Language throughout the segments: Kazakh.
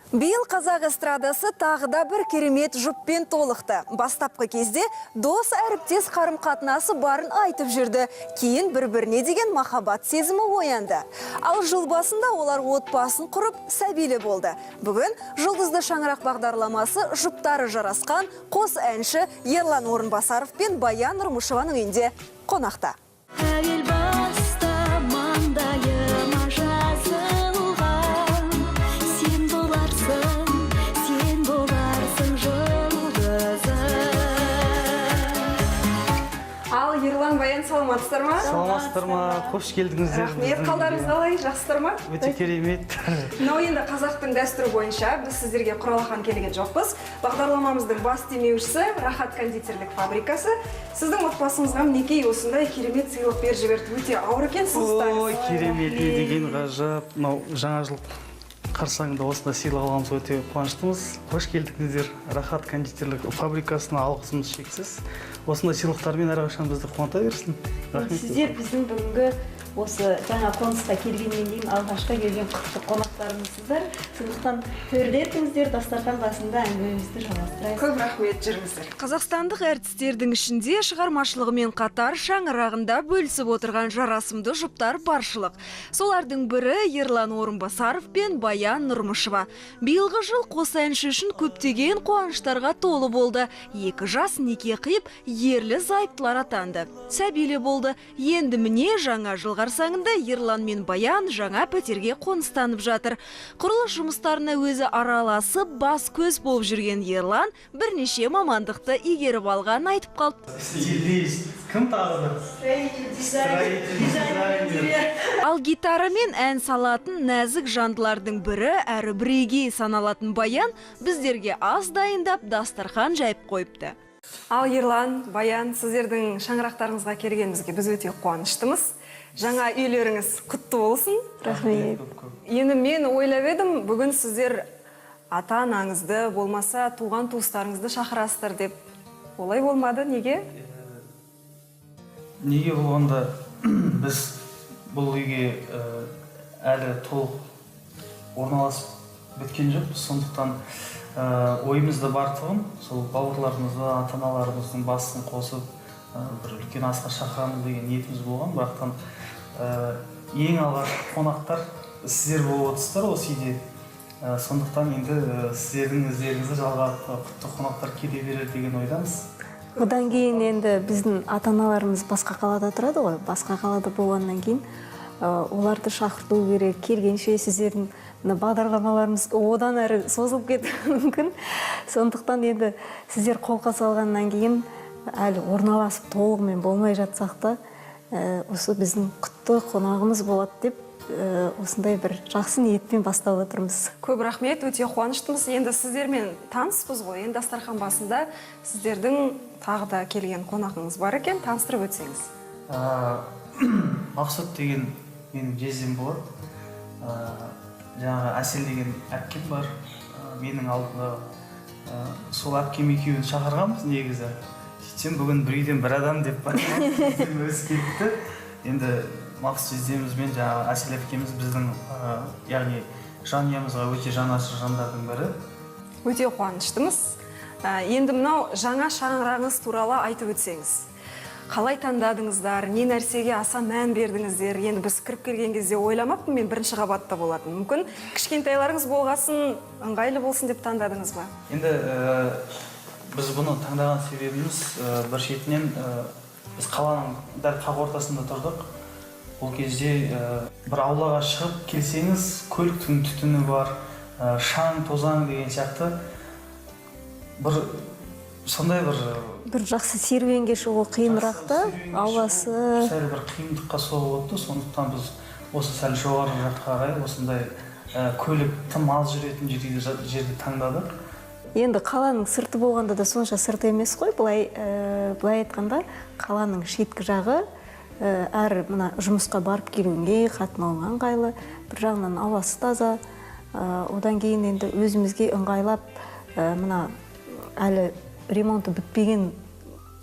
Биыл қазақ эстрадасы тағыда бір керемет жұппен толықты. Бастапқы кезде дос әріптес қарым-қатынасы барын айтып жүрді. Кейін бір-біріне деген махаббат сезімі оянды. Ал жыл басында олар отбасын құрып, сәбилі болды. Бүгін жұлдызды шаңырақ бағдарламасы жұптары жарасқан қос әнші Ерлан Орынбасаров пен Баян Нұрмышеваның үйінде қонақта. Ерлан, Баян, саламатсыздар ма? Саламатсыздар ма? Қош келдіңіздер. Рахмет, қалдарыңыз қалай? Жақсыздар ма? Өте керемет. Енді қазақтың дәстүрі бойынша біз сіздерге құралақан келген жоқпыз. Бағдарламамыздың бас демеушісі Рахат кондитерлік фабрикасы. Сіздің отбасыңызға мінекей осындай керемет сыйлық беріп жіберді. Өте ауыр екен, Ой, керемет не деген ғажап. Мынау жаңа жыл қарсаңында осында сыйлық алғанымыз өте қуаныштымыз. Қош келдіңіздер. Рахат кондитерлік фабрикасына алғысымыз шексіз. Осындай сыйлықтармен әрқашан бізді қуанта берсін. Рахмет. Сіздер біздің бүгінгі осы жаңа қонысқа келгеннен кейін алғашқы келген құтты қонақтарымызсыздар. Сондықтан төрде етіңіздер, дастархан басында әңгімемізді жалғастырайық. Көп рахмет, жүріңіздер. Қазақстандық әртістердің ішінде шығармашылығымен қатар шаңырағында бөлісіп отырған жарасымды жұптар баршылық. Солардың бірі Ерлан Орынбасаров пен Баян Нұрмышева. Биылғы жыл қос әнші үшін көптеген қуаныштарға толы болды. Екі жас неке қиып, ерлі зайыптылар атанды. Сәбилі болды. Енді міне жаңа жыл қарсаңында Ерлан мен Баян жаңа пәтерге қоныстанып жатыр. Құрылыс жұмыстарына өзі араласып, бас көз болып жүрген Ерлан бірнеше мамандықты игеріп алғанын айтып қалды. Стилист. Кім тағы? Ал гитарамен ән салатын нәзік жандылардың бірі әрі бірегей саналатын Баян біздерге ас дайындап дастархан жайып қойыпты. Ал Ерлан, Баян, сіздердің шаңырақтарыңызға келгенімізге біз өте қуаныштымыз. Жаңа үйлеріңіз құтты болсын. Рахмет. Енді мен ойлап едім, бүгін сіздер ата-анаңызды болмаса туған туыстарыңызды шақырасыздар деп. Олай болмады, неге? Неге болғанда біз бұл үйге әлі толық орналасып біткен жоқпыз. Сондықтан ойымызда бар тұғын, сол бауырларымызды, ата-аналарымыздың басын қосып бір үлкен асқа шақырамыз деген ниетіміз болған. Бірақтан ең алғаш қонақтар сіздер болып отырсыздар осы үйде. Сондықтан енді сіздердің өздеріңізді жалғап құтты қонақтар келе берер деген ойдамыз. Одан кейін енді біздің ата-аналарымыз басқа қалада тұрады ғой. Басқа қалада болғаннан кейін оларды шақырту керек. Келгенше сіздердің бағдарламаларымыз одан әрі созылып кетуі мүмкін. Сондықтан енді сіздер қолқа салғаннан кейін әлі орналасып толығымен болмай жатсақ та осы біздің құтты қонағымыз болады деп осындай бір жақсы ниетпен бастап отырмыз. Көп рахмет, өте қуаныштымыз. Енді сіздермен таныспыз ғой. Енді дастархан басында сіздердің тағы да келген қонағыңыз бар екен, таныстырып өтсеңіз. Мақсұт деген менің жездем болады. Жаңағы Әсел деген әпкем бар. Менің алдымда сол әпкем екеуін шақырғанбыз негізі. Сөйтсем бүгін бір үйден бір адам деп өзі кетті. Енді Мақсұт жездемізбен жаңағы Әсел әпкеміз біздің яғни жанұямызға өте жанашыр жандардың бірі. Өте қуаныштымыз. Енді мынау жаңа шаңырағыңыз туралы айтып өтсеңіз. Қалай таңдадыңыздар, не нәрсеге аса мән бердіңіздер? Енді біз кіріп келген кезде ойламаппын, мен бірінші қабатта болатын. Мүмкін кішкентайларыңыз болғасын, ыңғайлы болсын деп таңдадыңыз ба? Енді біз бұны таңдаған себебіміз бір шетінен біз қаланың дәл қақ ортасында тұрдық. Ол кезде бір аулаға шығып келсеңіз, көліктің түтіні бар, шаң, тозаң деген сияқты сондай бір жақсы серуенге шығу қиынырақ та, ауасы сәл бір қиындыққа соғып өтті. Сондықтан біз осы сәл жоғары жаққа қарай осындай көлік тым аз жүретін жерді таңдадық. Енді қаланың сырты болғанда да сонша сырты емес қой. Былай айтқанда қаланың шеткі жағы әр мына жұмысқа барып келуіңе қатынауға ыңғайлы, бір жағынан ауасы таза. Одан кейін енді өзімізге ыңғайлап мына әлі ремонты бітпеген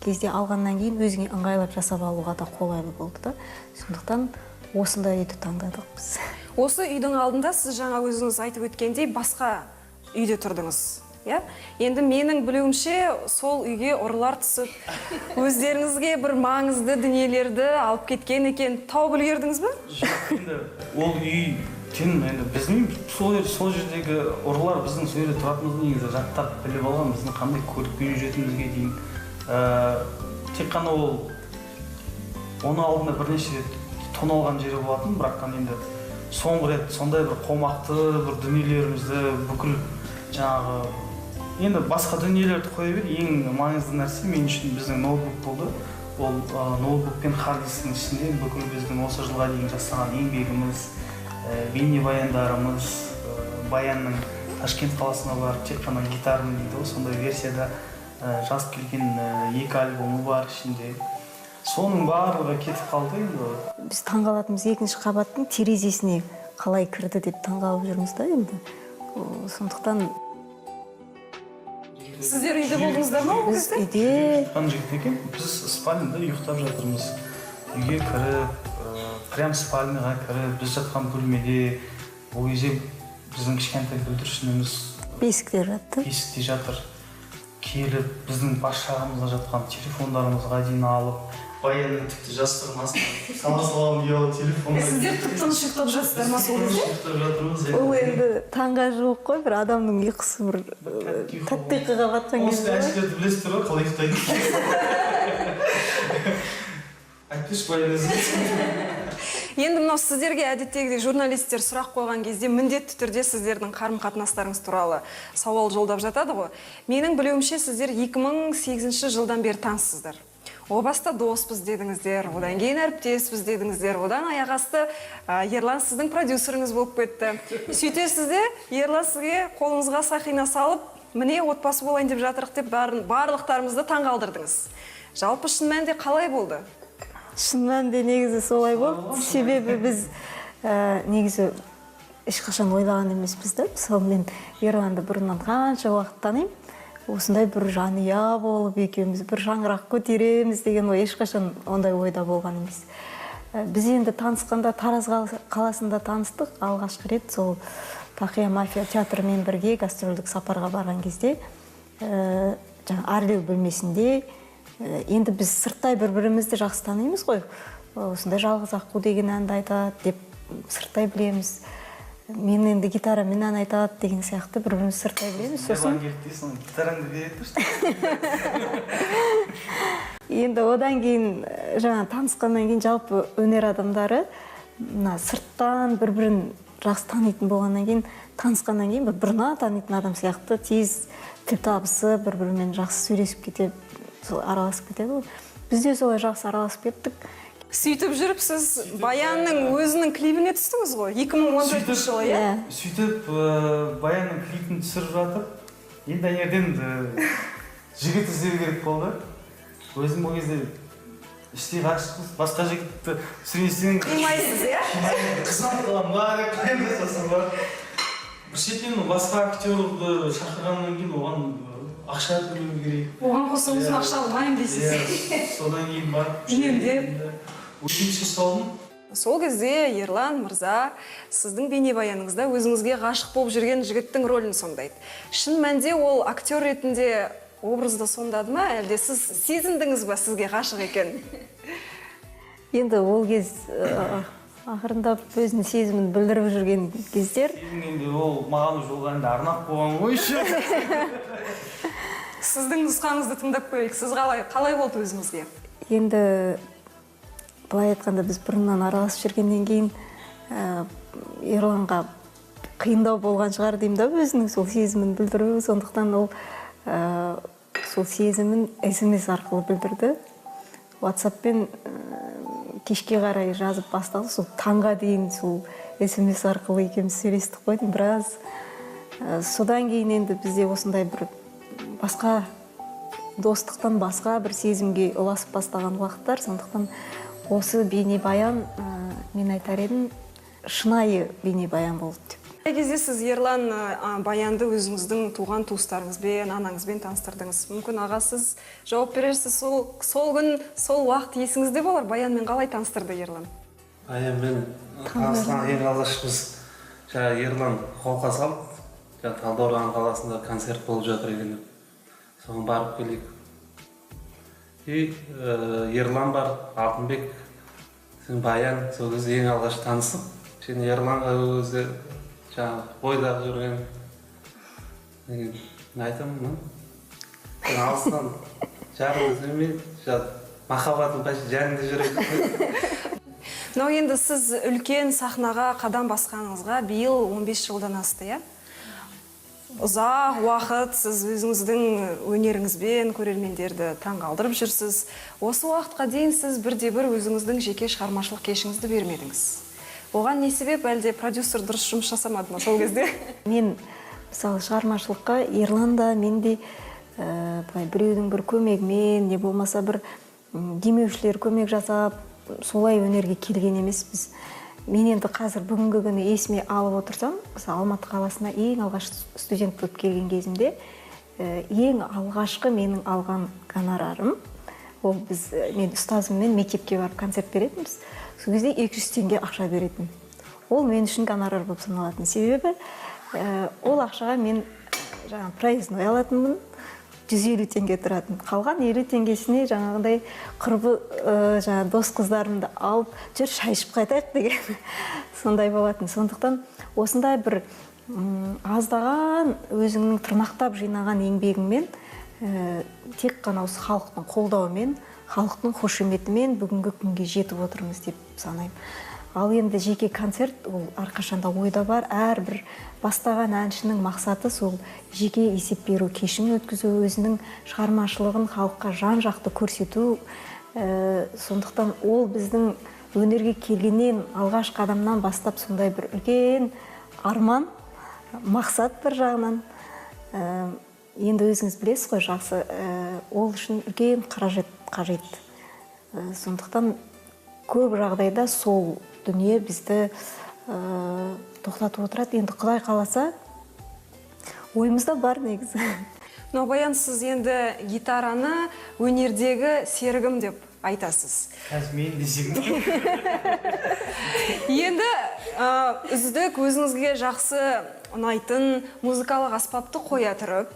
кезде алғаннан кейін өзіңе ыңғайлап жасап алуға да қолайлы болды да. Сондықтан осындай үйді таңдадық біз. Осы үйдің алдында сіз жаңа өзіңіз айтып өткендей басқа үйде тұрдыңыз. Иә? Енді менің білуімше сол үйге ұрылар түсіп, өздеріңізге бір маңызды дүниелерді алып кеткен екен. Тауып үлгердіңіз бе? Жоқ, енді ол үй енді біздің сол жердегі ұрылар біздің сол жерде тұратынымызды негізі жаттап біліп алған, біздің қандай көлікпен жүретінімізге дейін. Тек қана ол оны алдында бірнеше рет тоналған жері болатын, бірақтан енді соңғы рет сондай бір қомақты бір дүниелерімізді бүкіл жаңағы енді басқа дүниелерді қоя бер, ең маңызды нәрсе мен үшін біздің ноутбук болды. Ол ноутбук пен хард дисктің ішінде бүкіл біздің осы жылға дейін жасаған еңбегіміз, бейнебаяндарымыз, Баянның Ташкент қаласына барып тек қана гитарамен дейді ғой, сондай версияда жазып келген 2 альбомы бар ішінде. Соның барлығы кетіп қалды енді. Біз таңғалатынымыз екінші қабаттың терезесіне қалай кірді деп таңғалып жүрміз да енді. Сондықтан Сіздер үйде болдыңыздар ма ол біз кезде? үйде Қан жігіт екен, біз спальняда ұйықтап жатырмыз. Үйге кіріп, прям спальняға кіріп, біз жатқан бөлмеде ол кезде біздің кішкентай бүлдіршініміз бесікте жатты. бесікте жатыр. Келіп, біздің бас жағымызда жатқан телефондарымызға дейін алып, Баянның тіпті жастығын астына сала-салам ұялы телефонға. Сіздер тып-тыныш ұйықтап жатсыздар ма сол кезде? Ұйықтап жатырмыз. Ол енді таңға жуық қой, бір адамның ұйқысы бір тәтті ұйқыға батқан Осы кезде. әншілерді білесіздер ғой, қалай ұйықтайды. Айтпеші Баян. Енді мынау сіздерге әдеттегідей журналистер сұрақ қойған кезде міндетті түрде сіздердің қарым-қатынастарыңыз туралы сауал жолдап жатады ғой. Менің білуімше сіздер 2008 жылдан бері таныссыздар. О баста доспыз дедіңіздер, одан кейін әріптеспіз дедіңіздер, одан аяқ асты Ерлан сіздің продюсеріңіз болып кетті. Сөйтесіз де Ерлан сізге қолыңызға сақина салып, міне отбасы болайын деп жатырық деп барлықтарымызды таңғалдырдыңыз. Жалпы шын мәнінде қалай болды? Шын мәнінде негізі солай болды. Себебі біз негізі ешқашан ойлаған емеспіз да. Мысалы мен Ерланды бұрыннан қанша уақыт танимын. Осындай бір жанұя болып екеуміз бір шаңырақ көтереміз деген ой ешқашан ондай ойда болған емес. Біз енді танысқанда Тараз қаласында таныстық. Алғашқы рет сол Тақия мафия театрымен бірге гастрольдік сапарға барған кезде Арлеу бөлмесінде енді біз сырттай бір-бірімізді жақсы танимыз ғой. Осындай жалғыз аққу деген әнді айтады деп сырттай білеміз. Мен енді гитарамен ән айтады деген сияқты бір-біріміз сырттай білеміз. Сосын гитараңды береді. Енді одан кейін жаңа танысқаннан кейін жалпы өнер адамдары сырттан бір-бірін жақсы танитын болғаннан кейін танысқаннан кейін бұрыннан танитын адам сияқты тез тіл табысы бір-бірімен жақсы сөйлесіп кетеді, араласып кетеді ғой. Біз де солай жақсы араласып кеттік. Сөйтіп жүріп сіз Баянның өзінің клипіне түстіңіз ғой, 2014 жылы, иә? Сөйтіп Баянның клипін түсіріп жатыр. Енді аңерден жігіт іздеу керек болды. Өзім ол кезде іштей ғашықпыз, басқа жігітті түсірмесең Қимайсыз, иә? қызғанып қаламын ба деп қайында жасым бар. Бір шетінен басқа актерді шақырғаннан кейін оған ақша төлеу керек. Оған қоса өзім ақша алмайын дейсіз. Содан кейін барып Үнемдеп. Сол кезде Ерлан мырза сіздің бейнебаяныңызда өзіңізге ғашық болып жүрген жігіттің рөлін сомдайды. Шын мәнінде ол актер ретінде образды сомдады ма, әлде сіз сезіндіңіз ба сізге ғашық екен? Енді ол кез ақырындап өзінің сезімін білдіріп жүрген кездер. Енді ол маған жолғанда арнап болған ғой еще. Сіздің нұсқаңызды тыңдап көрейік. Сіз қалай болды өзіңізге? Енді былай айтқанда біз бұрыннан араласып жүргеннен кейін Ерланға қиындау болған шығар деймін да, өзінің сол сезімін білдіру. Сондықтан ол сол сезімін SMS арқылы білдірді. WhatsAppпен кешке қарай жазып басталды. Сол таңға дейін сол SMS арқылы екеуміз сөйлестік қой деймін біраз. Содан кейін енді бізде осындай бір басқа достықтан басқа бір сезімге ұласып бастаған уақыттар. Сондықтан осы бейнебаян мен айтар едім шынайы бейнебаян болды деп. Қай кезде сіз Ерлан Баянды өзіңіздің туған туыстарыңызбен, анаңызбен таныстырдыңыз? Мүмкін аға сіз жауап берерсіз, сол күн, сол уақыт есіңізде болар. Баянмен қалай таныстырды Ерлан? Мен танысқан ең алғаш біз Ерлан қолқа салып Талдықорған қаласында концерт болып жатыр екен деп соған барып келейік. И Ерлан бар, Алтынбек, Баян, сол кезде ең алғаш танысып, және Ерланға өзі жаңағы бойдағы жүрген мен айтамын, алыстан жарым іздемей, махаббатым почти жанында жүреді. Мынау енді сіз үлкен сахнаға қадам басқаныңызға биыл 15 жылдан асты, иә? Ұзақ уақыт сіз өзіңіздің өнеріңізбен көрермендерді таңғалдырып жүрсіз. Осы уақытқа дейін сіз бірде-бір өзіңіздің жеке шығармашылық кешіңізді бермедіңіз. Оған не себеп, әлде продюсер дұрыс жұмыс жасамады ма сол кезде? Мен мысалы шығармашылыққа Ерланда мен де біреудің бір көмегімен, не болмаса бір демеушілер көмек жасап, солай өнерге келген емеспіз. Мен енді қазір бүгінгі күні есіме алып отырсам, мысалы Алматы қаласына ең алғаш студент болып келген кезімде, ең алғашқы менің алған гонорарым, ол мен ұстазыммен мектепке барып концерт беретінбіз. Сол кезде 200 теңге ақша беретін. Ол мен үшін гонорар болып саналатын. Себебі ол ақшаға мен проездной алатынмын, 150 теңге тұратын. Қалған 50 теңгесіне жаңағыдай құрбы дос қыздарымды алып, жүр шай ішіп қайтайық деген сондай болатын. Сондықтан осындай бір аздаған өзіңнің тырнақтап жинаған еңбегіңмен, тек қана осы халықтың қолдауымен, халықтың қошеметімен бүгінгі күнге жетіп отырмыз деп санаймын. Ал енді жеке концерт ол әрқашанда ойда бар, әрбір бастаған әншінің мақсаты сол жеке есеп беру кешін өткізу, өзінің шығармашылығын халыққа жан-жақты көрсету. Сондықтан ол біздің өнерге келгеннен алғаш қадамнан бастап сондай бір үлкен арман, мақсат бір жағынан. Енді өзіңіз білесіз ғой, жақсы, ол үшін үлкен қаражат қажет. Сондықтан көп жағдайда сол дүние бізді тоқтатып отырады. Енді Құдай қаласа ойымызда бар негізі. Баян, сіз енді гитараны өнердегі серігім деп айтасыз. Қазір мен десем. Енді үздік өзіңізге жақсы ұнайтын музыкалық аспапты қоя тұрып,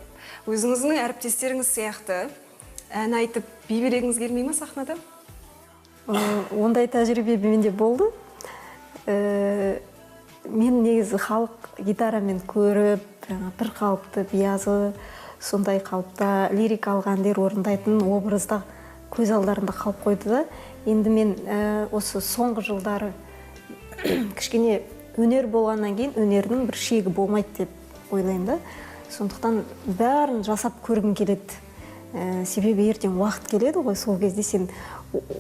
өзіңіздің әріптестеріңіз сияқты ән айтып би берегіңіз келмей ме сахнада? Ондай тәжірибе менде болды. Мен негізі халық гитарамен көріп, бір қалыпты биязы, сондай қалыпта лирикалық әндер орындайтын образда көз алдарында қалып қойды да. Енді мен осы соңғы жылдары кішкене өнер болғаннан кейін өнердің бір шегі болмайды деп ойлаймын да. Сондықтан бәрін жасап көргім келеді. Себебі ертең уақыт келеді ғой, сол кезде сен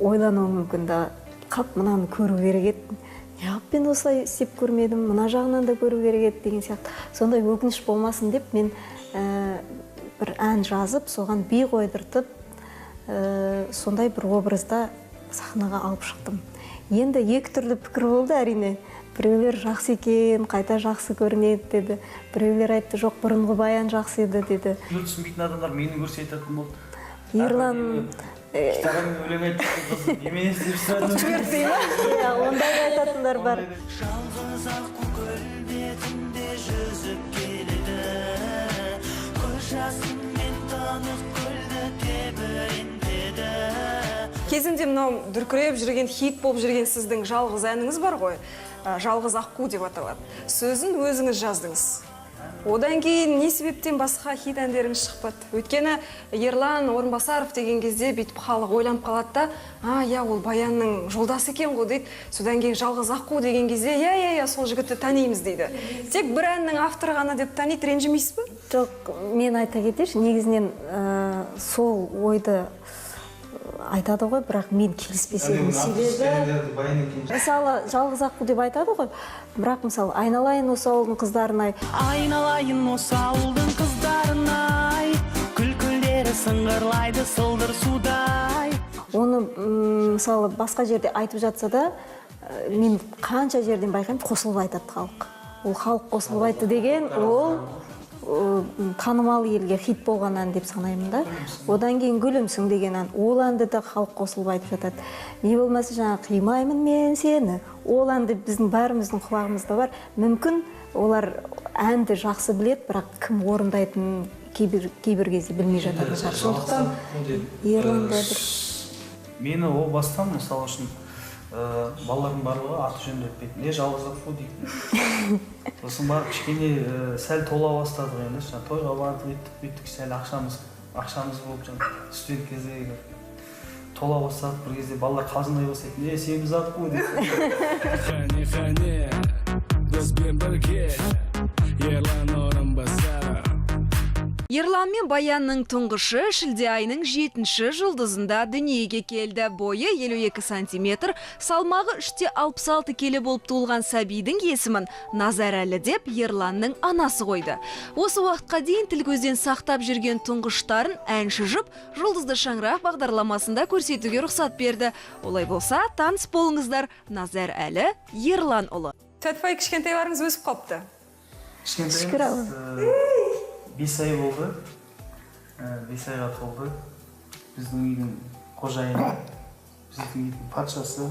ойлануың мүмкін да, қап мынаны көру керек еді. Неғып мен осылай істеп көрмедім, мына жағынан да көру керек еді деген сияқты. Сондай өкініш болмасын деп мен бір ән жазып, соған би қойдыртып, сондай бір образда сахнаға алып шықтым. Енді екі түрлі пікір болды әрине. Біреулер жақсы екен, қайта жақсы көрінеді деді. Біреулер айтты, жоқ, бұрынғы Баян жақсы еді деді. Түсінбейтін адамдар мені көрсе айтатын болды. Ерлан гитарамен өлең айтып тұрсың, немене істеп тұрсың? Ондай айтатындар бар. Жалғыз ақ көл бетінде жүзіп келеді, көз жасымен танып көлді тебірентеді. Кезінде мынау дүркіреп жүрген, хит болып жүрген сіздің жалғыз әніңіз бар ғой, жалғыз аққу деп аталады. Сөзін өзіңіз жаздыңыз. Одан кейін не себептен басқа хит әндеріңіз шықпады? Өйткені Ерлан Орынбасаров деген кезде бүйтіп халық ойланып қалады да, я ол Баянның жолдасы екен ғой дейді. Содан кейін жалғыз аққу деген кезде, я сол жігітті танимыз дейді. Тек бір әннің авторы ғана деп таниды, ренжімейсіз бе? Жоқ, мен айта кетейінші, негізінен сол ойды айтады ғой, бірақ мен келіспесем себебі. Мысалы, жалғыз аққу деп айтады ғой, бірақ мысалы, айналайын осы ауылдың қыздарына, Айналайын осы ауылдың қыздарына, күлкілдері сыңғырлайды сылдыр судай. оны мысалы басқа жерде айтып жатса да, мен қанша жерден байқаймын, қосылып айтады халық. Ол халық қосылып айтты деген, ол танымал елге хит болған ән деп санаймын да. Одан кейін Гүлімсің деген ән, ол әнді де халық қосылып айтып жатады. Не болмаса жаңа қимаймын мен сені, ол әнді біздің бәріміздің құлағымызда бар. Мүмкін олар әнді жақсы білет, бірақ кім орындайтынын кейбір кезде білмей жататын шығар. Сондықтан Ерланда бір мені о бастан мысалы үшін балалардың барлығы аты жөнді өтпейтін. Жалғыздық фу дейтін. Сосын барып кішкене сәл тола бастадық енді. Тойға бардық, еттік, бүйттік, сәл ақшамыз болып студент кездегі тола бастадық. Бір кезде балалар қалжыңдай бастайды. Сен біз ақ фу дейді. Қане, бізбен бірге Ерлан Орынбасаров. Ерлан мен Баянның тұңғышы шілде айының 7-ші жұлдызында дүниеге келді. Бойы 52 сантиметр, салмағы 3,66 келі болып туылған сәбидің есімін Назарәлі деп Ерланның анасы қойды. Осы уақытқа дейін тіл көзден сақтап жүрген тұңғыштарын әнші жұп жұлдызды шаңырақ бағдарламасында көрсетуге рұқсат берді. Олай болса, таныс болыңыздар, Назарәлі Ерлан ұлы. Тәтпай кішкентайларыңыз өсіп қалыпты. Кішкентайымыз 5 ай болды. 5 айға толды. Біздің үйдің қожайыны, біздің үйдің патшасы.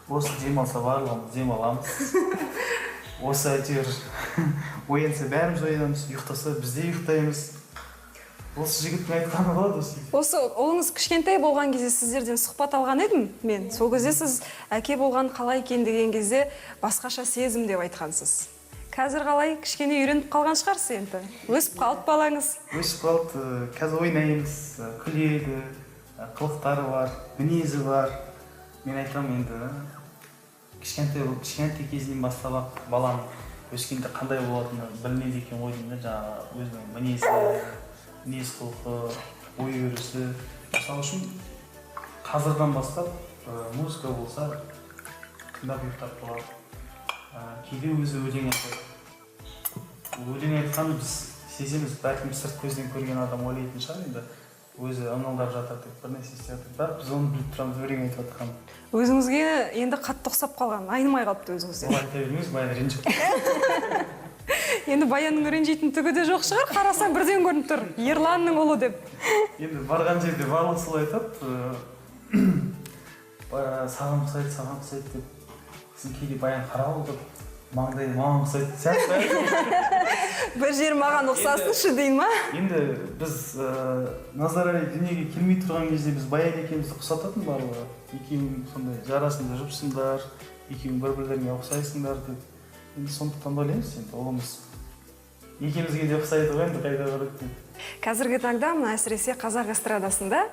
Осы демалса барлығымыз демаламыз. Осы әйтеуір оянса бәріміз оянамыз, ұйықтаса біз де ұйықтаймыз. Осы жігіттің айтқаны болады осы. Осы ұлыңыз кішкентай болған кезде сіздерден сұхбат алған едім мен. Сол кезде сіз әке болған қалай екен деген кезде басқаша сезім деп айтқансыз. Қазір қалай кішкене үйреніп қалған шығарсыз енді. Өсіп қалды балаңыз. Өсіп қалды, қазір ойнаймыз, күледі, қылықтары бар, мінезі бар. Мен айтам енді кішкентай кезінен бастап балам өскенде қандай болатыны білмейді екен ғой деймін, жаңағы өзінің мінезі, мінез құлқы, ой өрісі. Мысалы үшін қазірден бастап музыка болса тыңдап ұйықтап қалады. Кейде өзі өлең айтады. Өлең айтқан біз сеземіз, бәлкім сырт көзден көрген адам ойлайтын шығар енді. Өзі ыңылдап жатыр деп, бір нәрсе істеп жатыр. Бірақ біз оны біліп тұрамыз, өлең айтып жатқан. Өзіңізге енді қатты ұқсап қалған, айнымай қалыпты өзіңізден. Олай айта бермейміз, Баян ренжіп. Енді Баянның ренжитін түгі де жоқ шығар, қарасаң бірден көрініп тұр. Ерланның ұлы деп. Енді барған жерде барлығы солай айтады. Саған ұқсайды деп. Сен кейде Баян қарау деп, маңдайы маған ұқсайды. Бір жер маған ұқсасыншы дейін ма? Енді біз Назарәлі дүниеге келмей тұрған кезде біз Баян екеумізді ұқсататын барлығы. Екеуің сондай жарасында жұпсыңдар, екеуің бір-бірлеріңе ұқсайсыңдар деп. Енді сондықтан ойлаймыз енді ұлымыз. Екеумізге де ұқсайды ғой енді қайда барады деп. Қазіргі таңда мына әсіресе қазақ эстрадасында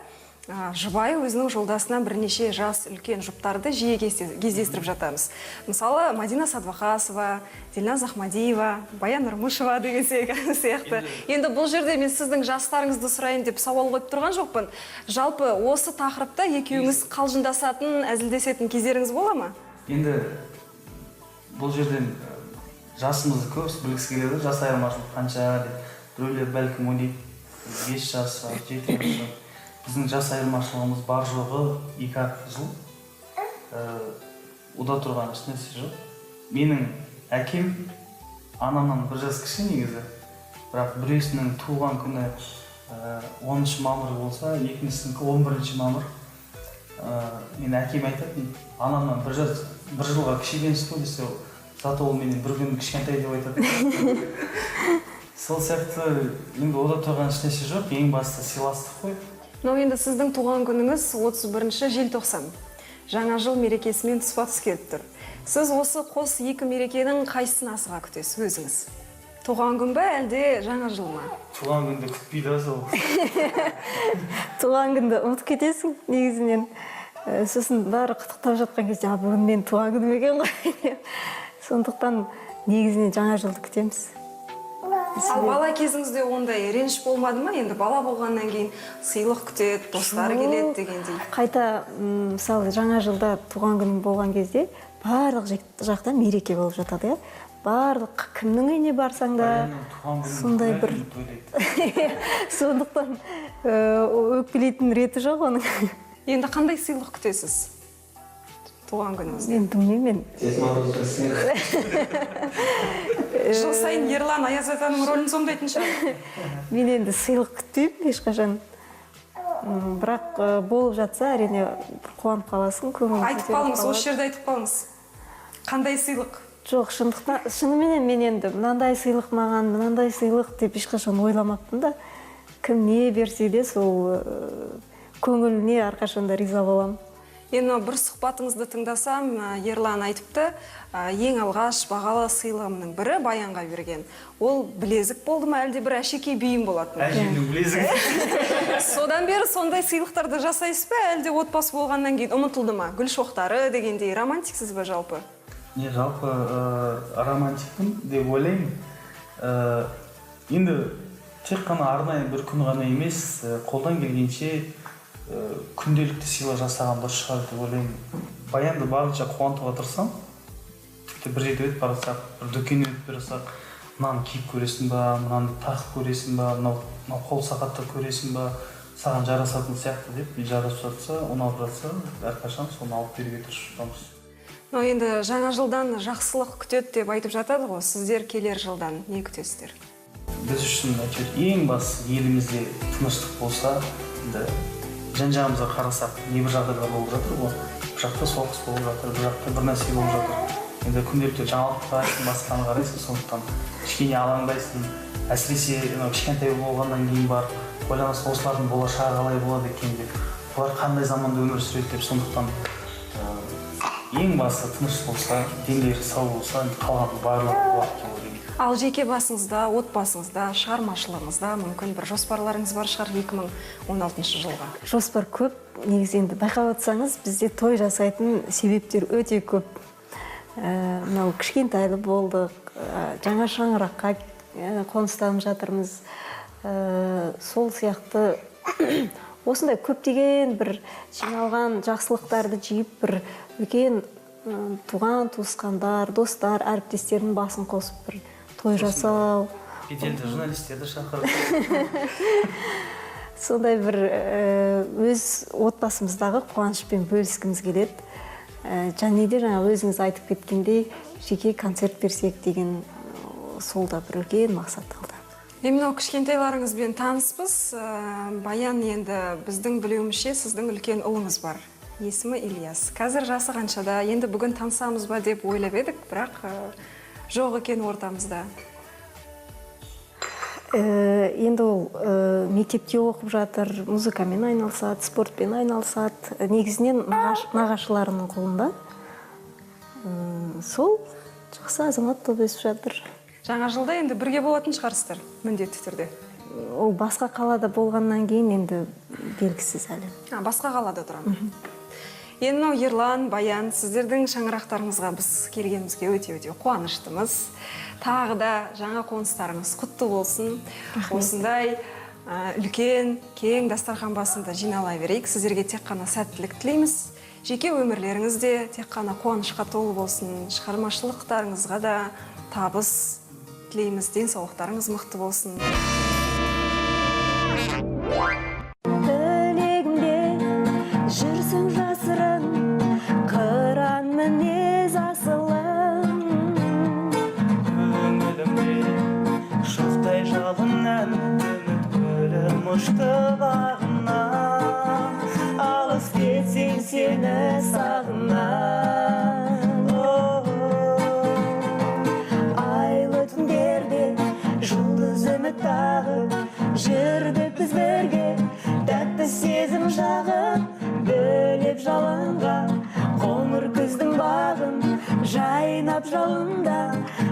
жұбайы өзінің жолдасынан бірнеше жас үлкен жұптарды жиі кездестіріп жатамыз. Мысалы, Мадина Садвақасова, Дильназ Ахмадиева, Баян Нұрмышева деген сияқты. Енді бұл жерде мен сіздің жастарыңызды сұрайын деп сауал қойып тұрған жоқпын. Жалпы осы тақырыпта екеуіңіз қалжыңдасатын, әзілдесетін кездеріңіз бола ма? Енді бұл жерден жасымызды көбісі білгісі келеді, жас айырмашылық қанша деп. Біреулер бәлкім ойлайды, 5 жас, 7 жас. Біздің жас айырмашылығымыз бар жоғы 2 жыл. Ода тұрған ешнәрсе жоқ. Менің әкем анамнан 1 жас кіші негізі. Бірақ біреусінің туылған күні 10 мамыр болса, екіншісінікі 11 мамыр. Мен әкем айтатын, анамнан 1 жылға кіші екенсіз ғой десе, зато ол менен 1 күн кішкентай деп айтады. Сол сияқты енді ода тұрған ешнәрсе жоқ, ең басты сыйластық қой. Но енді сіздің туған күніңіз 31 желтоқсан. Жаңа жыл мерекесімен тұспа-тұс келіп тұр. Сіз осы қос екі мерекенің қайсысын асыға күтесіз өзіңіз? Туған күн бе әлде жаңа жыл ма? Туған күнді күтпейді сол. Туған күнді ұмытып кетесің негізінен. Сосын бәрі құттықтап жатқан кезде, бүгін мен туған күнім екен ғой. Сондықтан негізінен жаңа жылды күтеміз. Ал бала кезіңізде ондай реніш болмады ма? Енді бала болғаннан кейін сыйлық күтеді, достары келеді дегендей. Қайта, мысалы, жаңа жылда туған күнім болған кезде барлық жақта мереке болып жатады, барлық кімнің үйіне барсаң да сондай бір. Сондықтан өкпелейтін реті жоқ оның. Енді қандай сыйлық күтесіз туған күніңізде? Мен білмеймін. Жыл сайын Ерлан Аяз атаның рөлін сомдайтын шығар. Мен енді сыйлық күтпеймін ешқашан. Бірақ болып жатса, әрине қуанып қаласың, көңілің көтеріліп қалады. Айтып қалыңыз, осы жерде айтып қалыңыз. Қандай сыйлық Жоқ, шынымен мен енді мынандай сыйлық маған, мынандай сыйлық деп ешқашан ойламаппын да. Кім не берсе де сол көңіліне әрқашанда риза боламын. Енді бір сұхбатыңызды тыңдасам, Ерлан айтыпты, ең алғаш бағалы сыйлығымның бірі Баянға берген. Ол білезік болды ма, әлде бір әшекей бүйім болатын? Әжемнің білезігі. Содан бері сондай сыйлықтарды жасайсыз ба, әлде отбасы болғаннан кейін ұмытылды ма? Гүл шоқтары дегендей романтиксіз бе жалпы? Не, жалпы романтикпін деп ойлаймын. Енді тек қана арнайы бір күн ғана емес, қолдан келгенше күнделікті сыйлық жасаған дұрыс шығар деп ойлаймын. Баянды барынша қуантуға тырысамын. Тіпті бір жерде өтіп бара жатсақ, бір дүкеннен өтіп бара жатсақ, мынаны киіп көресің ба, мынаны тағып көресің ба, мынау қол сағатты көресің ба, саған жарасатын сияқты деп, жарасып жатса, ұнап жатса, әрқашан соны алып беруге тырысамыз. Енді жаңа жылдан жақсылық күтеді деп айтып жатады ғой, сіздер келер жылдан не күтесіздер? Біз үшін ең басты елімізде тыныштық болса, жан-жағымызға қарасақ, небір жағдайлар болып жатыр ғой. Бір жақта соғыс болып жатыр, бір жақта бір нәрсе болып жатыр. Енді күнделікті жаңалық қарайсың, басқаны қарайсың, сондықтан кішкене алаңдайсың. Әсіресе кішкентай болғаннан кейін бар, ойланасың, осылардың болашағы қалай болады екен деп, олар қандай заманда өмір сүреді деп, сондықтан ең басты тыныш болса, дендері сау болса, қалған барлығы болады деп ойлаймын. Ал жеке басыңызда, отбасыңызда, шығармашылығыңызда мүмкін бір жоспарларыңыз бар шығар 2016 жылға? Жоспар көп. Негізі енді байқап отырсаңыз, бізде той жасайтын себептер өте көп. Мынау кішкентайлы болдық, жаңа шаңыраққа қоныстанып жатырмыз. Сол сияқты осындай көптеген бір жиналған жақсылықтарды жиып, бір үлкен туған, туысқандар, достар, әріптестердің басын қосып бір той жасау. Беделді журналистерді шақырып. Сондай бір өз отбасымыздағы қуанышпен бөліскіміз келеді. Және де жаңа өзіңіз айтып кеткендей, жеке концерт берсек деген сол да бір үлкен мақсат алды. Мынау кішкентайларыңызбен таныспыз. Баян, енді біздің білуімізше сіздің үлкен ұлыңыз бар. Есімі Ильяс. Қазір жасы қаншада? Енді бүгін танысамыз ба деп ойлап едік, бірақ жоқ екен ортамызда. Енді ол мектепте оқып жатыр, музыкамен айналысады, спортпен айналысады. Негізінен нағашыларының қолында. Сол жақсы азамат болып өсіп жатыр. Жаңа жылда енді бірге болатын шығарсыздар, міндетті түрде. Ол басқа қалада болғаннан кейін енді белгісіз әлі. Басқа қалада тұрамын. Енді мынау Ерлан, Баян, сіздердің шаңырақтарыңызға біз келгенімізге өте-өте қуаныштымыз. Тағы да жаңа қоныстарыңыз құтты болсын. Осындай үлкен, кең дастархан басында жинала берейік. Сіздерге тек қана сәттілік тілейміз. Жеке өмірлеріңізде тек қана қуанышқа толы болсын. Шығармашылықтарыңызға да табыс тілейміз. Денсаулықтарыңыз мықты болсын. Жүрсің жасырын, қыран мінез асылын. Көңілімде шоқтай жалыннан үміт гүлім ұшты бағына. Алыс кетсең сені сағынам. Айлы түндерде жұлдыз үміт тағып, жүрдік біз бірге, тәтті сезім жағып. Бөлеп жалынға, қоңыр күздің бағын, жайнап жалында,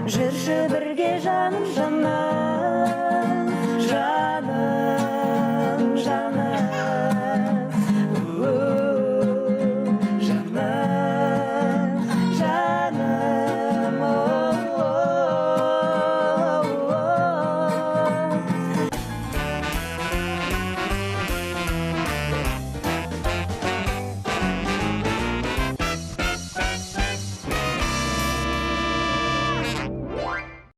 жүрші бірге жаным жаным, жаным.